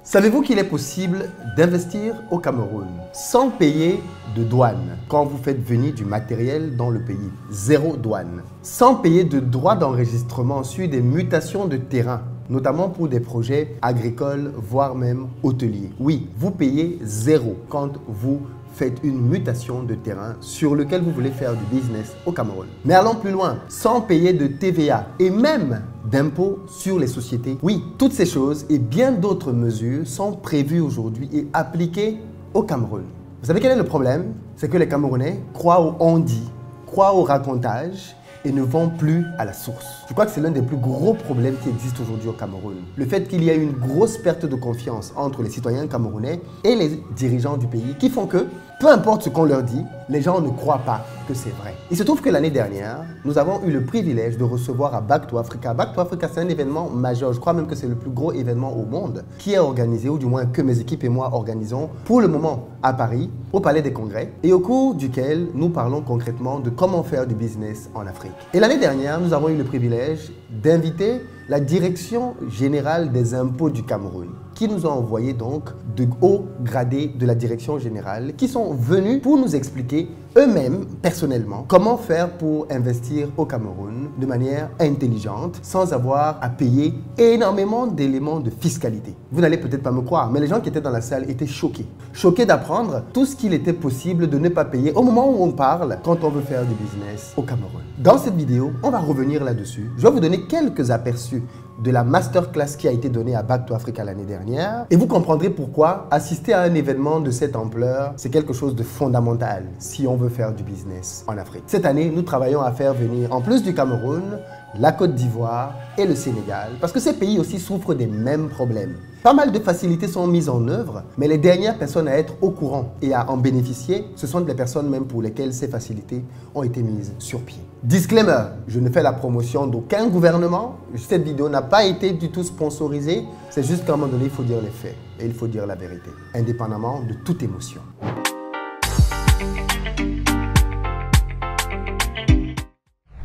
Savez-vous qu'il est possible d'investir au Cameroun sans payer de douane quand vous faites venir du matériel dans le pays? Zéro douane. Sans payer de droits d'enregistrement sur des mutations de terrain, notamment pour des projets agricoles, voire même hôteliers. Oui, vous payez zéro quand vous faites une mutation de terrain sur lequel vous voulez faire du business au Cameroun. Mais allons plus loin, sans payer de TVA et même d'impôts sur les sociétés. Oui, toutes ces choses et bien d'autres mesures sont prévues aujourd'hui et appliquées au Cameroun. Vous savez quel est le problème? C'est que les Camerounais croient au on-dit, croient au racontage et ne vont plus à la source. Je crois que c'est l'un des plus gros problèmes qui existent aujourd'hui au Cameroun. Le fait qu'il y a une grosse perte de confiance entre les citoyens camerounais et les dirigeants du pays qui font que, peu importe ce qu'on leur dit, les gens ne croient pas que c'est vrai. Il se trouve que l'année dernière, nous avons eu le privilège de recevoir à Back to Africa. Back to Africa, c'est un événement majeur. Je crois même que c'est le plus gros événement au monde qui est organisé, ou du moins que mes équipes et moi organisons pour le moment à Paris, au Palais des Congrès, et au cours duquel nous parlons concrètement de comment faire du business en Afrique. Et l'année dernière, nous avons eu le privilège d'inviter la Direction générale des impôts du Cameroun, qui nous a envoyé donc de hauts gradés de la Direction générale qui sont venus pour nous expliquer eux-mêmes, personnellement, comment faire pour investir au Cameroun de manière intelligente sans avoir à payer énormément d'éléments de fiscalité. Vous n'allez peut-être pas me croire, mais les gens qui étaient dans la salle étaient choqués. Choqués d'apprendre tout ce qu'il était possible de ne pas payer au moment où on parle quand on veut faire du business au Cameroun. Dans cette vidéo, on va revenir là-dessus. Je vais vous donner quelques aperçus de la masterclass qui a été donnée à Back to Africa l'année dernière et vous comprendrez pourquoi assister à un événement de cette ampleur, c'est quelque chose de fondamental si on veut faire du business en Afrique. Cette année, nous travaillons à faire venir, en plus du Cameroun, la Côte d'Ivoire et le Sénégal, parce que ces pays aussi souffrent des mêmes problèmes. Pas mal de facilités sont mises en œuvre, mais les dernières personnes à être au courant et à en bénéficier, ce sont les personnes même pour lesquelles ces facilités ont été mises sur pied. Disclaimer, je ne fais la promotion d'aucun gouvernement. Cette vidéo n'a pas été du tout sponsorisée. C'est juste qu'à un moment donné, il faut dire les faits et il faut dire la vérité, indépendamment de toute émotion.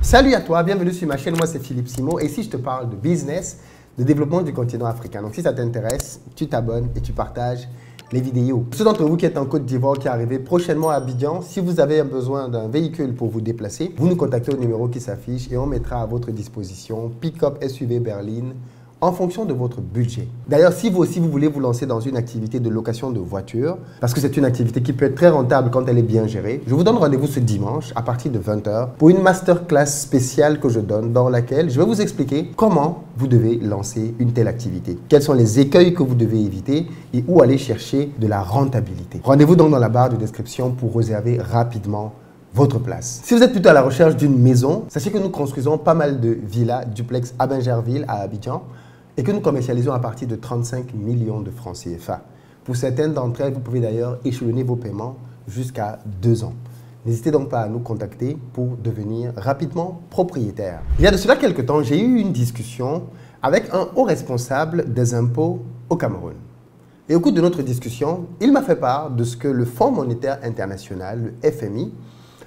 Salut à toi, bienvenue sur ma chaîne, moi c'est Philippe Simo et ici je te parle de business, de développement du continent africain. Donc si ça t'intéresse, tu t'abonnes et tu partages les vidéos. Pour ceux d'entre vous qui êtes en Côte d'Ivoire, qui arrivez prochainement à Abidjan, si vous avez besoin d'un véhicule pour vous déplacer, vous nous contactez au numéro qui s'affiche et on mettra à votre disposition pick-up SUV berline en fonction de votre budget. D'ailleurs, si vous aussi vous voulez vous lancer dans une activité de location de voiture, parce que c'est une activité qui peut être très rentable quand elle est bien gérée, je vous donne rendez-vous ce dimanche à partir de 20 h pour une masterclass spéciale que je donne dans laquelle je vais vous expliquer comment vous devez lancer une telle activité, quels sont les écueils que vous devez éviter et où aller chercher de la rentabilité. Rendez-vous donc dans la barre de description pour réserver rapidement votre place. Si vous êtes plutôt à la recherche d'une maison, sachez que nous construisons pas mal de villas duplex à Bingerville, à Abidjan, et que nous commercialisons à partir de 35 millions de francs CFA. Pour certaines d'entre elles, vous pouvez d'ailleurs échelonner vos paiements jusqu'à 2 ans. N'hésitez donc pas à nous contacter pour devenir rapidement propriétaire. Il y a de cela quelques temps, j'ai eu une discussion avec un haut responsable des impôts au Cameroun. Et au cours de notre discussion, il m'a fait part de ce que le Fonds monétaire international, le FMI,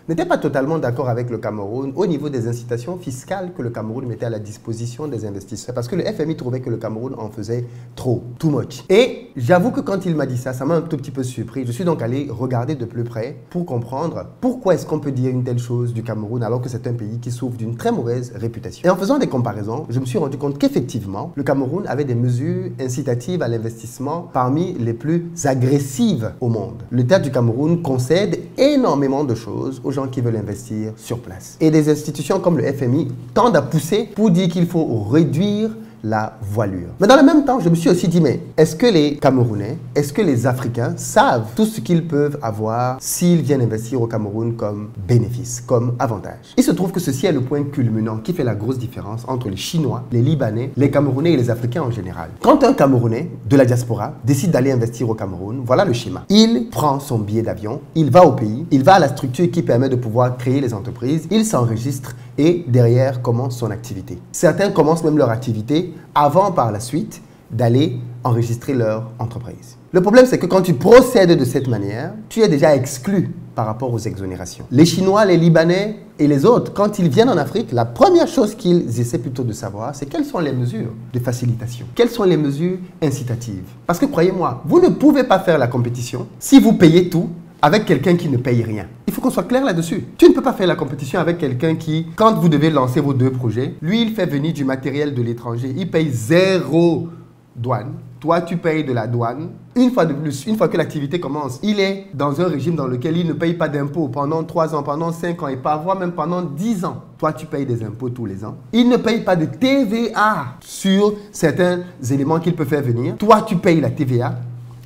n'était pas totalement d'accord avec le Cameroun au niveau des incitations fiscales que le Cameroun mettait à la disposition des investisseurs. Parce que le FMI trouvait que le Cameroun en faisait trop, too much. Et j'avoue que quand il m'a dit ça, ça m'a un tout petit peu surpris. Je suis donc allé regarder de plus près pour comprendre pourquoi est-ce qu'on peut dire une telle chose du Cameroun alors que c'est un pays qui souffre d'une très mauvaise réputation. Et en faisant des comparaisons, je me suis rendu compte qu'effectivement, le Cameroun avait des mesures incitatives à l'investissement parmi les plus agressives au monde. L'État du Cameroun concède énormément de choses aux gens qui veulent investir sur place. Et des institutions comme le FMI tendent à pousser pour dire qu'il faut réduire la voilure. Mais dans le même temps, je me suis aussi dit, mais est-ce que les Camerounais, est-ce que les Africains savent tout ce qu'ils peuvent avoir s'ils viennent investir au Cameroun comme bénéfice, comme avantage? Il se trouve que ceci est le point culminant qui fait la grosse différence entre les Chinois, les Libanais, les Camerounais et les Africains en général. Quand un Camerounais de la diaspora décide d'aller investir au Cameroun, voilà le schéma. Il prend son billet d'avion, il va au pays, il va à la structure qui permet de pouvoir créer les entreprises, il s'enregistre et derrière commence son activité. Certains commencent même leur activité avant par la suite d'aller enregistrer leur entreprise. Le problème, c'est que quand tu procèdes de cette manière, tu es déjà exclu par rapport aux exonérations. Les Chinois, les Libanais et les autres, quand ils viennent en Afrique, la première chose qu'ils essaient plutôt de savoir, c'est quelles sont les mesures de facilitation, quelles sont les mesures incitatives. Parce que croyez-moi, vous ne pouvez pas faire la compétition si vous payez tout avec quelqu'un qui ne paye rien. Il faut qu'on soit clair là-dessus. Tu ne peux pas faire la compétition avec quelqu'un qui, quand vous devez lancer vos 2 projets, lui, il fait venir du matériel de l'étranger. Il paye 0 douane. Toi, tu payes de la douane. Une fois de plus, une fois que l'activité commence, il est dans un régime dans lequel il ne paye pas d'impôts pendant 3 ans, pendant 5 ans et parfois même pendant 10 ans. Toi, tu payes des impôts tous les ans. Il ne paye pas de TVA sur certains éléments qu'il peut faire venir. Toi, tu payes la TVA.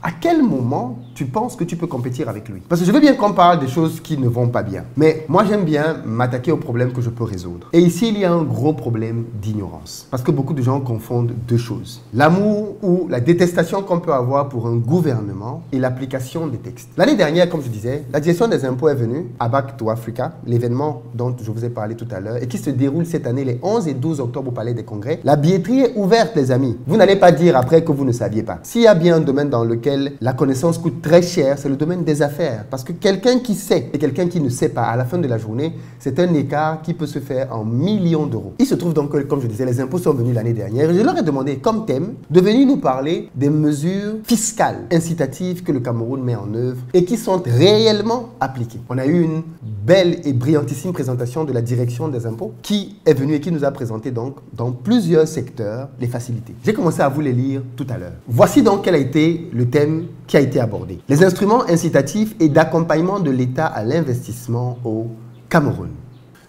À quel moment tu penses que tu peux compétir avec lui? Parce que je veux bien qu'on parle des choses qui ne vont pas bien. Mais moi, j'aime bien m'attaquer aux problèmes que je peux résoudre. Et ici, il y a un gros problème d'ignorance. Parce que beaucoup de gens confondent 2 choses. L'amour ou la détestation qu'on peut avoir pour un gouvernement et l'application des textes. L'année dernière, comme je disais, la direction des impôts est venue à Back to Africa, l'événement dont je vous ai parlé tout à l'heure, et qui se déroule cette année les 11 et 12 octobre au Palais des Congrès. La billetterie est ouverte, les amis. Vous n'allez pas dire après que vous ne saviez pas. S'il y a bien un domaine dans lequel la connaissance coûte très cher, c'est le domaine des affaires. Parce que quelqu'un qui sait et quelqu'un qui ne sait pas, à la fin de la journée, c'est un écart qui peut se faire en millions d'euros. Il se trouve donc que, comme je disais, les impôts sont venus l'année dernière. Et je leur ai demandé, comme thème, de venir nous parler des mesures fiscales incitatives que le Cameroun met en œuvre et qui sont réellement appliquées. On a eu une belle et brillantissime présentation de la direction des impôts qui est venue et qui nous a présenté donc dans plusieurs secteurs les facilités. J'ai commencé à vous les lire tout à l'heure. Voici donc quel a été le thème qui a été abordé. Les instruments incitatifs et d'accompagnement de l'État à l'investissement au Cameroun.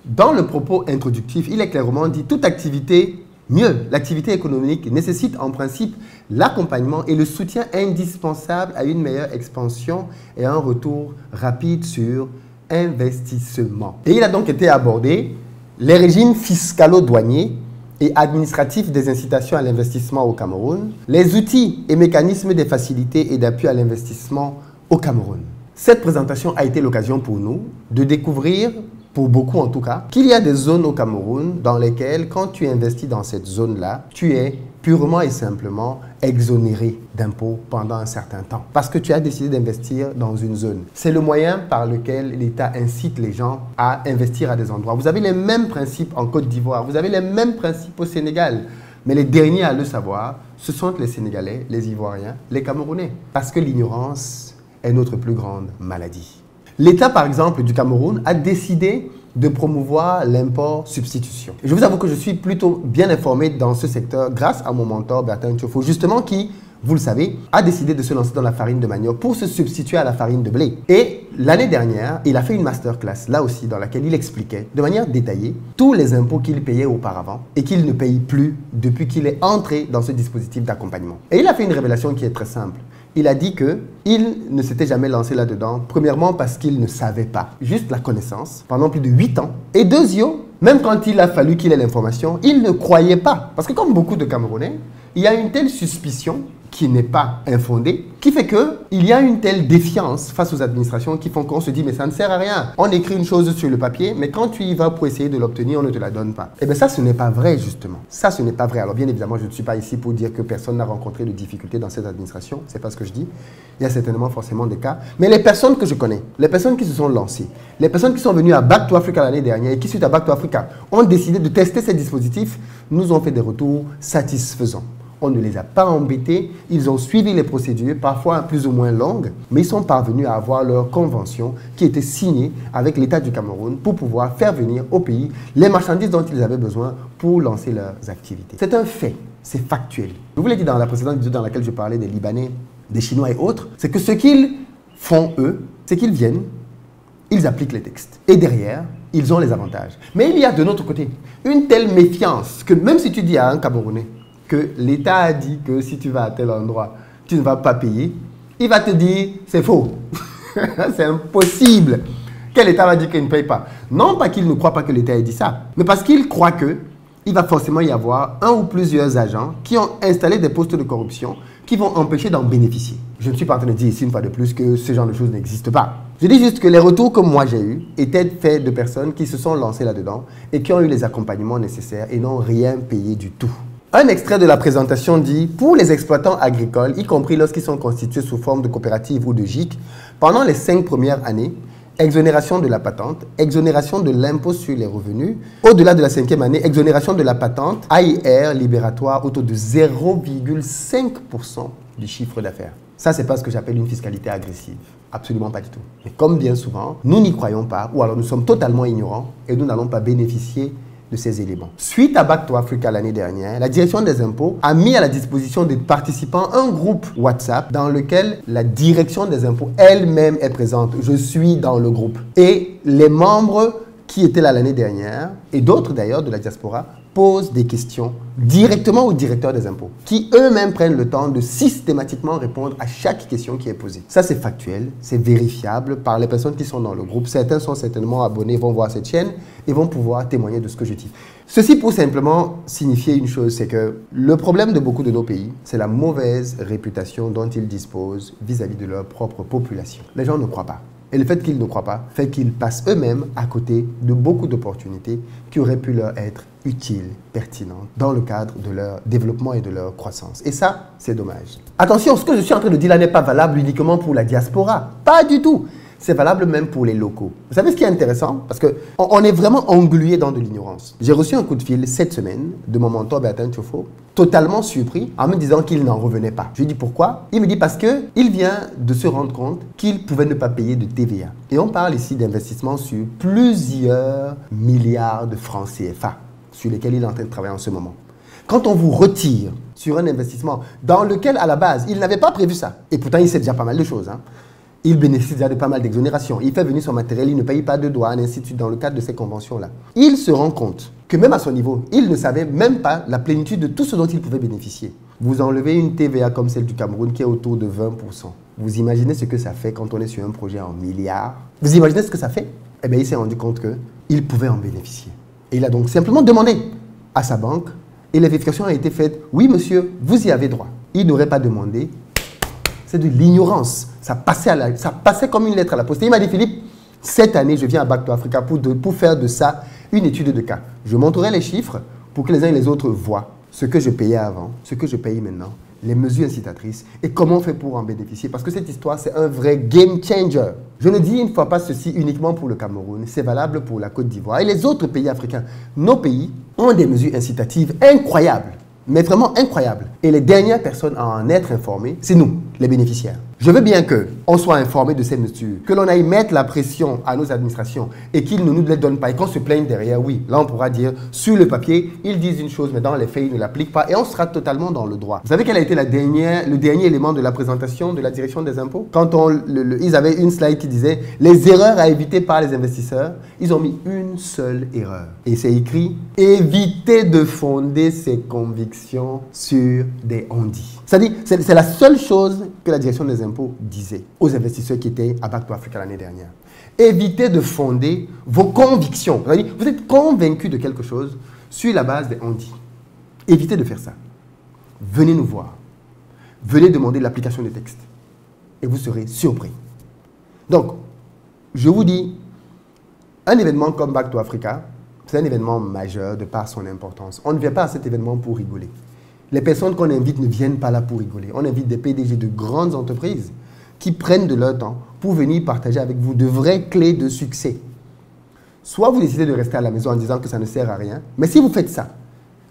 Dans le propos introductif, il est clairement dit toute activité, mieux, l'activité économique nécessite en principe l'accompagnement et le soutien indispensable à une meilleure expansion et à un retour rapide sur investissement. Et il a donc été abordé les régimes fiscalo-douaniers et administratifs des incitations à l'investissement au Cameroun, les outils et mécanismes des facilités et d'appui à l'investissement au Cameroun. Cette présentation a été l'occasion pour nous de découvrir, pour beaucoup en tout cas, qu'il y a des zones au Cameroun dans lesquelles, quand tu investis dans cette zone-là, tu es purement et simplement exonéré d'impôts pendant un certain temps. Parce que tu as décidé d'investir dans une zone. C'est le moyen par lequel l'État incite les gens à investir à des endroits. Vous avez les mêmes principes en Côte d'Ivoire, vous avez les mêmes principes au Sénégal. Mais les derniers à le savoir, ce sont les Sénégalais, les Ivoiriens, les Camerounais. Parce que l'ignorance est notre plus grande maladie. L'État, par exemple, du Cameroun a décidé de promouvoir l'import-substitution. Je vous avoue que je suis plutôt bien informé dans ce secteur grâce à mon mentor Bertin Tchofo, justement qui, vous le savez, a décidé de se lancer dans la farine de manioc pour se substituer à la farine de blé. Et l'année dernière, il a fait une masterclass, là aussi, dans laquelle il expliquait de manière détaillée tous les impôts qu'il payait auparavant et qu'il ne paye plus depuis qu'il est entré dans ce dispositif d'accompagnement. Et il a fait une révélation qui est très simple. Il a dit qu'il ne s'était jamais lancé là-dedans, premièrement parce qu'il ne savait pas, juste la connaissance, pendant plus de 8 ans. Et deuxièmement, même quand il a fallu qu'il ait l'information, il ne croyait pas. Parce que comme beaucoup de Camerounais, il y a une telle suspicion qui n'est pas infondée, qui fait qu'il y a une telle défiance face aux administrations qui font qu'on se dit mais ça ne sert à rien. On écrit une chose sur le papier, mais quand tu y vas pour essayer de l'obtenir, on ne te la donne pas. Et bien ça, ce n'est pas vrai justement. Ça, ce n'est pas vrai. Alors bien évidemment, je ne suis pas ici pour dire que personne n'a rencontré de difficultés dans cette administration. C'est pas ce que je dis. Il y a certainement forcément des cas. Mais les personnes que je connais, les personnes qui se sont lancées, les personnes qui sont venues à Back to Africa l'année dernière et qui, suite à Back to Africa, ont décidé de tester ces dispositifs, nous ont fait des retours satisfaisants. On ne les a pas embêtés, ils ont suivi les procédures, parfois plus ou moins longues, mais ils sont parvenus à avoir leur convention qui était signée avec l'État du Cameroun pour pouvoir faire venir au pays les marchandises dont ils avaient besoin pour lancer leurs activités. C'est un fait, c'est factuel. Je vous l'ai dit dans la précédente vidéo dans laquelle je parlais des Libanais, des Chinois et autres, c'est que ce qu'ils font eux, c'est qu'ils viennent, ils appliquent les textes. Et derrière, ils ont les avantages. Mais il y a de notre côté une telle méfiance que même si tu dis à un Camerounais que l'État a dit que si tu vas à tel endroit, tu ne vas pas payer, il va te dire c'est faux. C'est impossible. Quel État va dire qu'il ne paye pas? Non pas qu'il ne croit pas que l'État ait dit ça, mais parce qu'il croit qu'il va forcément y avoir un ou plusieurs agents qui ont installé des postes de corruption qui vont empêcher d'en bénéficier. Je ne suis pas en train de dire ici une fois de plus que ce genre de choses n'existe pas. Je dis juste que les retours que moi j'ai eus étaient faits de personnes qui se sont lancées là-dedans et qui ont eu les accompagnements nécessaires et n'ont rien payé du tout. Un extrait de la présentation dit « Pour les exploitants agricoles, y compris lorsqu'ils sont constitués sous forme de coopérative ou de GIC, pendant les 5 premières années, exonération de la patente, exonération de l'impôt sur les revenus. Au-delà de la 5e année, exonération de la patente, AIR libératoire autour de 0,5% du chiffre d'affaires. Ça, c'est pas ce que j'appelle une fiscalité agressive. Absolument pas du tout. Mais comme bien souvent, nous n'y croyons pas, ou alors nous sommes totalement ignorants et nous n'allons pas bénéficier de ces éléments. Suite à Back to Africa l'année dernière, la direction des impôts a mis à la disposition des participants un groupe WhatsApp dans lequel la direction des impôts elle-même est présente. Je suis dans le groupe. Et les membres qui étaient là l'année dernière, et d'autres d'ailleurs de la diaspora, posent des questions directement au directeur des impôts, qui eux-mêmes prennent le temps de systématiquement répondre à chaque question qui est posée. Ça, c'est factuel, c'est vérifiable par les personnes qui sont dans le groupe. Certains sont certainement abonnés, vont voir cette chaîne et vont pouvoir témoigner de ce que je dis. Ceci pour simplement signifier une chose, c'est que le problème de beaucoup de nos pays, c'est la mauvaise réputation dont ils disposent vis-à-vis de leur propre population. Les gens ne croient pas. Et le fait qu'ils ne croient pas fait qu'ils passent eux-mêmes à côté de beaucoup d'opportunités qui auraient pu leur être utiles, pertinentes, dans le cadre de leur développement et de leur croissance. Et ça, c'est dommage. Attention, ce que je suis en train de dire là n'est pas valable uniquement pour la diaspora. Pas du tout. C'est valable même pour les locaux. Vous savez ce qui est intéressant? Parce qu'on est vraiment englué dans de l'ignorance. J'ai reçu un coup de fil cette semaine de mon mentor Bertin Tchofo, totalement surpris en me disant qu'il n'en revenait pas. Je lui dis pourquoi? Il me dit parce qu'il vient de se rendre compte qu'il pouvait ne pas payer de TVA. Et on parle ici d'investissements sur plusieurs milliards de francs CFA sur lesquels il est en train de travailler en ce moment. Quand on vous retire sur un investissement dans lequel, à la base, il n'avait pas prévu ça, et pourtant il sait déjà pas mal de choses, il bénéficie déjà de pas mal d'exonérations. Il fait venir son matériel, il ne paye pas de douane, ainsi de suite, dans le cadre de ces conventions-là. Il se rend compte que même à son niveau, il ne savait même pas la plénitude de tout ce dont il pouvait bénéficier. Vous enlevez une TVA comme celle du Cameroun qui est autour de 20%. Vous imaginez ce que ça fait quand on est sur un projet en milliards? Vous imaginez ce que ça fait? Eh bien, il s'est rendu compte qu'il pouvait en bénéficier. Et il a donc simplement demandé à sa banque et la vérification a été faite. Oui, monsieur, vous y avez droit. Il n'aurait pas demandé. C'est de l'ignorance. Ça passait comme une lettre à la poste. Et il m'a dit, Philippe, cette année, je viens à Back to Africa pour faire de ça une étude de cas. Je montrerai les chiffres pour que les uns et les autres voient ce que je payais avant, ce que je paye maintenant, les mesures incitatrices et comment on fait pour en bénéficier. Parce que cette histoire, c'est un vrai game changer. Je ne dis une fois pas ceci uniquement pour le Cameroun, c'est valable pour la Côte d'Ivoire et les autres pays africains. Nos pays ont des mesures incitatives incroyables, mais vraiment incroyables. Et les dernières personnes à en être informées, c'est nous, les bénéficiaires. Je veux bien qu'on soit informé de ces mesures, que l'on aille mettre la pression à nos administrations et qu'ils ne nous les donnent pas et qu'on se plaigne derrière. Oui, là on pourra dire, sur le papier, ils disent une chose, mais dans les faits, ils ne l'appliquent pas et on sera totalement dans le droit. Vous savez quel a été le dernier élément de la présentation de la direction des impôts? Quand ils avaient une slide qui disait les erreurs à éviter par les investisseurs, ils ont mis une seule erreur. Et c'est écrit, éviter de fonder ses convictions sur des on-dit. C'est-à-dire, c'est la seule chose que la direction des impôts disait aux investisseurs qui étaient à Back to Africa l'année dernière. Évitez de fonder vos convictions. C'est-à-dire, vous êtes convaincu de quelque chose sur la base des on-dit. Évitez de faire ça. Venez nous voir. Venez demander l'application des textes. Et vous serez surpris. Donc, je vous dis, un événement comme Back to Africa, c'est un événement majeur de par son importance. On ne vient pas à cet événement pour rigoler. Les personnes qu'on invite ne viennent pas là pour rigoler. On invite des PDG de grandes entreprises qui prennent de leur temps pour venir partager avec vous de vraies clés de succès. Soit vous décidez de rester à la maison en disant que ça ne sert à rien, mais si vous faites ça,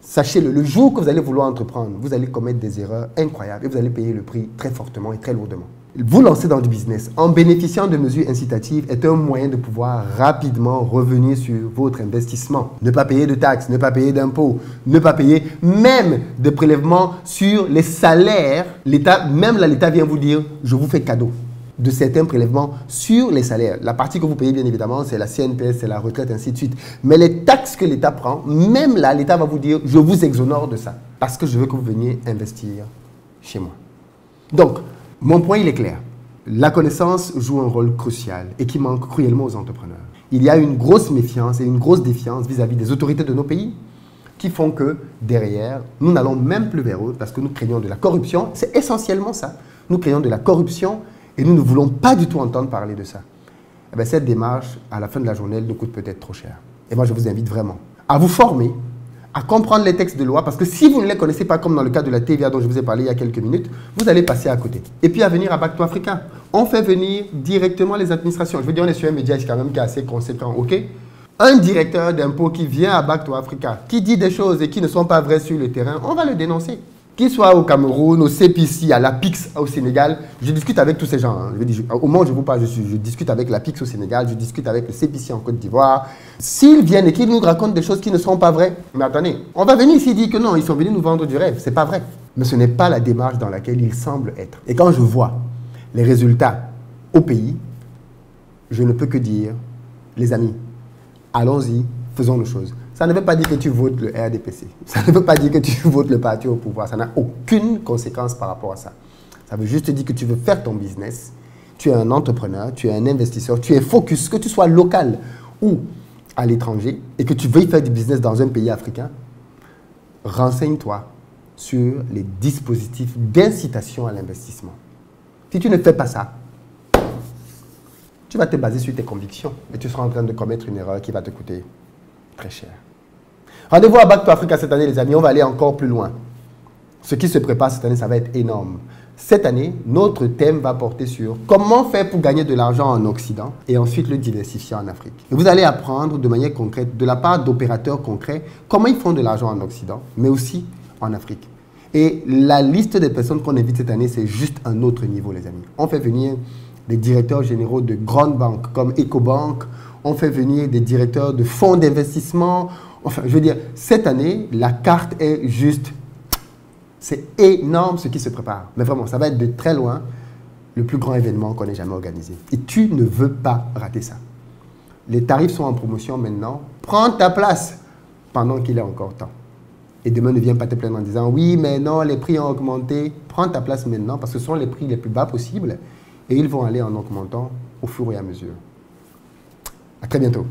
sachez-le, le jour que vous allez vouloir entreprendre, vous allez commettre des erreurs incroyables et vous allez payer le prix très fortement et très lourdement. Vous lancer dans du business en bénéficiant de mesures incitatives est un moyen de pouvoir rapidement revenir sur votre investissement. Ne pas payer de taxes, ne pas payer d'impôts, ne pas payer même de prélèvements sur les salaires. L'État vient vous dire, je vous fais cadeau de certains prélèvements sur les salaires. La partie que vous payez, bien évidemment, c'est la CNPS, c'est la retraite, ainsi de suite. Mais les taxes que l'État prend, même là, l'État va vous dire, je vous exonère de ça parce que je veux que vous veniez investir chez moi. Donc, mon point, il est clair. La connaissance joue un rôle crucial et qui manque cruellement aux entrepreneurs. Il y a une grosse méfiance et une grosse défiance vis-à-vis des autorités de nos pays qui font que derrière, nous n'allons même plus vers eux parce que nous craignons de la corruption. C'est essentiellement ça. Nous craignons de la corruption et nous ne voulons pas du tout entendre parler de ça. Eh bien, cette démarche, à la fin de la journée, elle nous coûte peut-être trop cher. Et moi, je vous invite vraiment à vous former, à comprendre les textes de loi, parce que si vous ne les connaissez pas, comme dans le cas de la TVA dont je vous ai parlé il y a quelques minutes, vous allez passer à côté. Et puis à venir à Back to Africa, on fait venir directement les administrations. Je veux dire, on est sur un média quand même qui est assez conséquent, ok? Un directeur d'impôt qui vient à Back to Africa, qui dit des choses et qui ne sont pas vraies sur le terrain, on va le dénoncer. Qu'il soit au Cameroun, au CPC, à l'APIX au Sénégal, je discute avec tous ces gens. Hein. Au moment où je vous parle, je discute avec l'APIX au Sénégal, je discute avec le CPC en Côte d'Ivoire. S'ils viennent et qu'ils nous racontent des choses qui ne sont pas vraies, mais attendez, on va venir ici dire que non, ils sont venus nous vendre du rêve. C'est pas vrai. Mais ce n'est pas la démarche dans laquelle ils semblent être. Et quand je vois les résultats au pays, je ne peux que dire, les amis, allons-y, faisons nos choses. Ça ne veut pas dire que tu votes le RDPC. Ça ne veut pas dire que tu votes le parti au pouvoir. Ça n'a aucune conséquence par rapport à ça. Ça veut juste dire que tu veux faire ton business. Tu es un entrepreneur, tu es un investisseur, tu es focus, que tu sois local ou à l'étranger et que tu veuilles faire du business dans un pays africain. Renseigne-toi sur les dispositifs d'incitation à l'investissement. Si tu ne fais pas ça, tu vas te baser sur tes convictions et tu seras en train de commettre une erreur qui va te coûter très cher. Rendez-vous à Back to Africa cette année, les amis. On va aller encore plus loin. Ce qui se prépare cette année, ça va être énorme. Cette année, notre thème va porter sur comment faire pour gagner de l'argent en Occident et ensuite le diversifier en Afrique. Et vous allez apprendre de manière concrète, de la part d'opérateurs concrets, comment ils font de l'argent en Occident, mais aussi en Afrique. Et la liste des personnes qu'on invite cette année, c'est juste un autre niveau, les amis. On fait venir des directeurs généraux de grandes banques comme EcoBank, on fait venir des directeurs de fonds d'investissement. Enfin, je veux dire, cette année, la carte est juste... C'est énorme ce qui se prépare. Mais vraiment, ça va être de très loin le plus grand événement qu'on ait jamais organisé. Et tu ne veux pas rater ça. Les tarifs sont en promotion maintenant. Prends ta place pendant qu'il est encore temps. Et demain, ne viens pas te plaindre en disant « Oui, mais non, les prix ont augmenté. » Prends ta place maintenant parce que ce sont les prix les plus bas possibles et ils vont aller en augmentant au fur et à mesure. À très bientôt.